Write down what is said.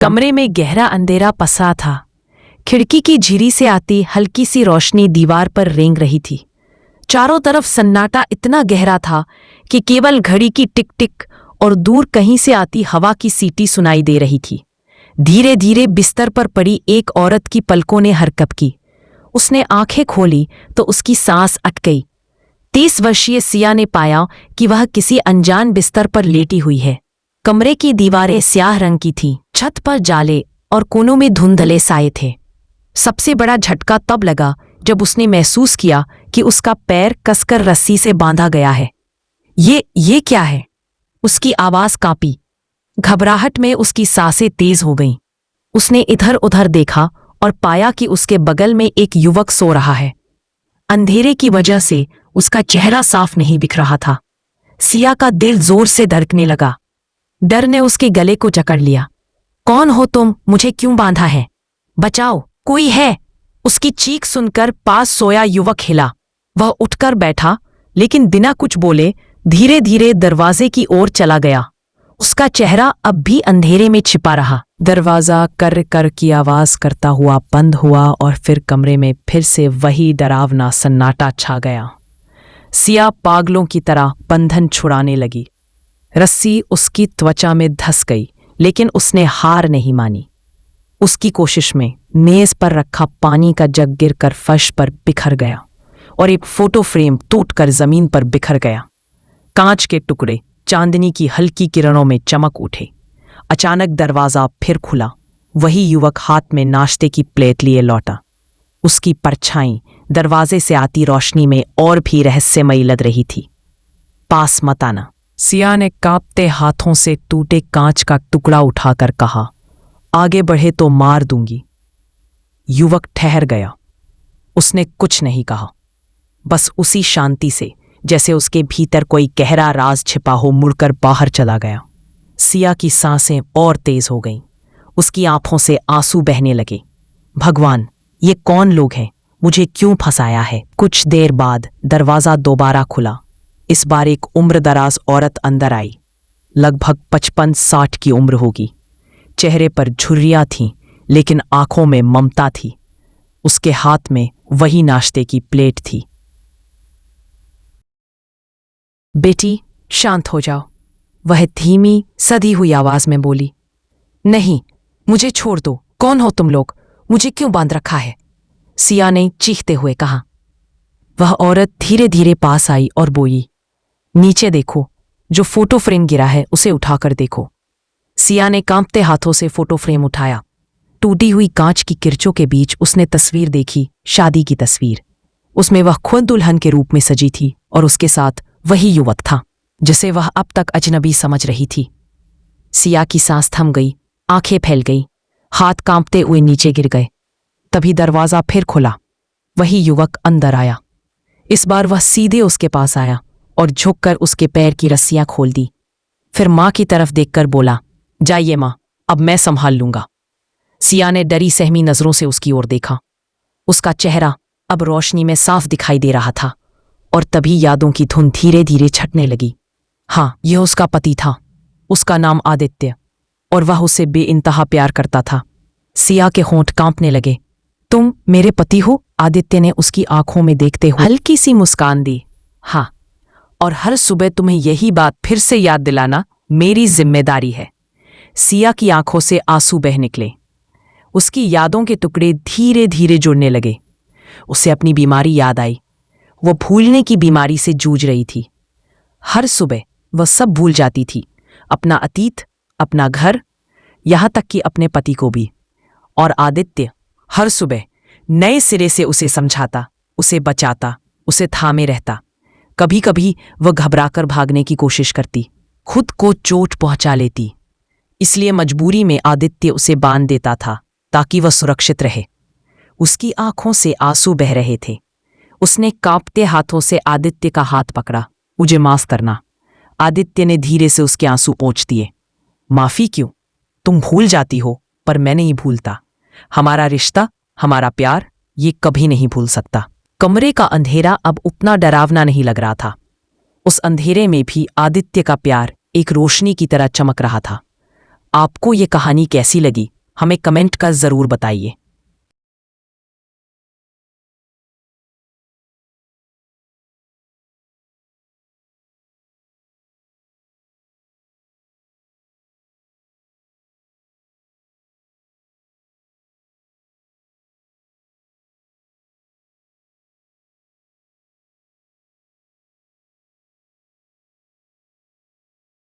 कमरे में गहरा अंधेरा पसा था। खिड़की की झिरी से आती हल्की सी रोशनी दीवार पर रेंग रही थी। चारों तरफ सन्नाटा इतना गहरा था कि केवल घड़ी की टिक टिक और दूर कहीं से आती हवा की सीटी सुनाई दे रही थी। धीरे धीरे बिस्तर पर पड़ी एक औरत की पलकों ने हरकत की। उसने आंखें खोली तो उसकी सांस अटक गई। 30 वर्षीय सिया ने पाया कि वह किसी अनजान बिस्तर पर लेटी हुई है। कमरे की दीवारें स्याह रंग की थीं, छत पर जाले और कोनों में धुंधले साए थे। सबसे बड़ा झटका तब लगा जब उसने महसूस किया कि उसका पैर कसकर रस्सी से बांधा गया है। ये क्या है? उसकी आवाज कांपी। घबराहट में उसकी सांसें तेज हो गईं। उसने इधर उधर देखा और पाया कि उसके बगल में एक युवक सो रहा है। अंधेरे की वजह से उसका चेहरा साफ नहीं दिख रहा था। सिया का दिल जोर से धड़कने लगा। डर ने उसके गले को जकड़ लिया। कौन हो तुम? मुझे क्यों बांधा है? बचाओ, कोई है? उसकी चीख सुनकर पास सोया युवक हिला। वह उठकर बैठा, लेकिन बिना कुछ बोले धीरे धीरे दरवाजे की ओर चला गया। उसका चेहरा अब भी अंधेरे में छिपा रहा। दरवाजा कर कर की आवाज करता हुआ बंद हुआ और फिर कमरे में फिर से वही डरावना सन्नाटा छा गया। सिया पागलों की तरह बंधन छुड़ाने लगी। रस्सी उसकी त्वचा में धंस गई, लेकिन उसने हार नहीं मानी। उसकी कोशिश में मेज पर रखा पानी का जग गिरकर फर्श पर बिखर गया और एक फोटो फ्रेम टूटकर जमीन पर बिखर गया। कांच के टुकड़े चांदनी की हल्की किरणों में चमक उठे। अचानक दरवाजा फिर खुला। वही युवक हाथ में नाश्ते की प्लेट लिए लौटा। उसकी परछाई दरवाजे से आती रोशनी में और भी रहस्यमयी लग रही थी। पास मत आना, सिया ने कांपते हाथों से टूटे कांच का टुकड़ा उठाकर कहा। आगे बढ़े तो मार दूंगी। युवक ठहर गया। उसने कुछ नहीं कहा, बस उसी शांति से जैसे उसके भीतर कोई गहरा राज छिपा हो मुड़कर बाहर चला गया। सिया की सांसें और तेज हो गईं। उसकी आंखों से आंसू बहने लगे। भगवान, ये कौन लोग हैं? मुझे क्यों फंसाया है? कुछ देर बाद दरवाजा दोबारा खुला। इस बार एक उम्रदराज औरत अंदर आई। लगभग 55-60 की उम्र होगी। चेहरे पर झुर्रियां थीं, लेकिन आंखों में ममता थी। उसके हाथ में वही नाश्ते की प्लेट थी। बेटी, शांत हो जाओ, वह धीमी सधी हुई आवाज में बोली। नहीं, मुझे छोड़ दो। कौन हो तुम लोग? मुझे क्यों बांध रखा है? सिया ने चीखते हुए कहा। वह औरत धीरे धीरे पास आई और बोली, नीचे देखो, जो फोटो फ्रेम गिरा है उसे उठाकर देखो। सिया ने कांपते हाथों से फोटो फ्रेम उठाया। टूटी हुई कांच की किरचों के बीच उसने तस्वीर देखी, शादी की तस्वीर। उसमें वह खुद दुल्हन के रूप में सजी थी और उसके साथ वही युवक था जिसे वह अब तक अजनबी समझ रही थी। सिया की सांस थम गई, आंखें फैल गईं, हाथ कांपते हुए नीचे गिर गए। तभी दरवाजा फिर खुला। वही युवक अंदर आया। इस बार वह सीधे उसके पास आया और झुककर उसके पैर की रस्सियां खोल दी। फिर मां की तरफ देखकर बोला, जाइए मां, अब मैं संभाल लूंगा। सिया ने डरी सहमी नजरों से उसकी ओर देखा। उसका चेहरा अब रोशनी में साफ दिखाई दे रहा था और तभी यादों की धुन धीरे धीरे छटने लगी। हाँ, यह उसका पति था। उसका नाम आदित्य, और वह उसे बेइंतहा प्यार करता था। सिया के होंठ कांपने लगे। तुम मेरे पति हो? आदित्य ने उसकी आंखों में देखते हुए हल्की सी मुस्कान दी। हाँ, और हर सुबह तुम्हें यही बात फिर से याद दिलाना मेरी जिम्मेदारी है। सिया की आंखों से आंसू बह निकले। उसकी यादों के टुकड़े धीरे धीरे जुड़ने लगे। उसे अपनी बीमारी याद आई। वो भूलने की बीमारी से जूझ रही थी। हर सुबह वह सब भूल जाती थी, अपना अतीत, अपना घर, यहां तक कि अपने पति को भी। और आदित्य हर सुबह नए सिरे से उसे समझाता, उसे बचाता, उसे थामे रहता। कभी कभी वह घबराकर भागने की कोशिश करती, खुद को चोट पहुंचा लेती। इसलिए मजबूरी में आदित्य उसे बांध देता था ताकि वह सुरक्षित रहे। उसकी आंखों से आंसू बह रहे थे। उसने कांपते हाथों से आदित्य का हाथ पकड़ा। मुझे माफ करना। आदित्य ने धीरे से उसके आंसू पोंछ दिए। माफी क्यों? तुम भूल जाती हो, पर मैं नहीं भूलता। हमारा रिश्ता, हमारा प्यार, ये कभी नहीं भूल सकता। कमरे का अंधेरा अब उतना डरावना नहीं लग रहा था। उस अंधेरे में भी आदित्य का प्यार एक रोशनी की तरह चमक रहा था। आपको ये कहानी कैसी लगी हमें कमेंट कर ज़रूर बताइए।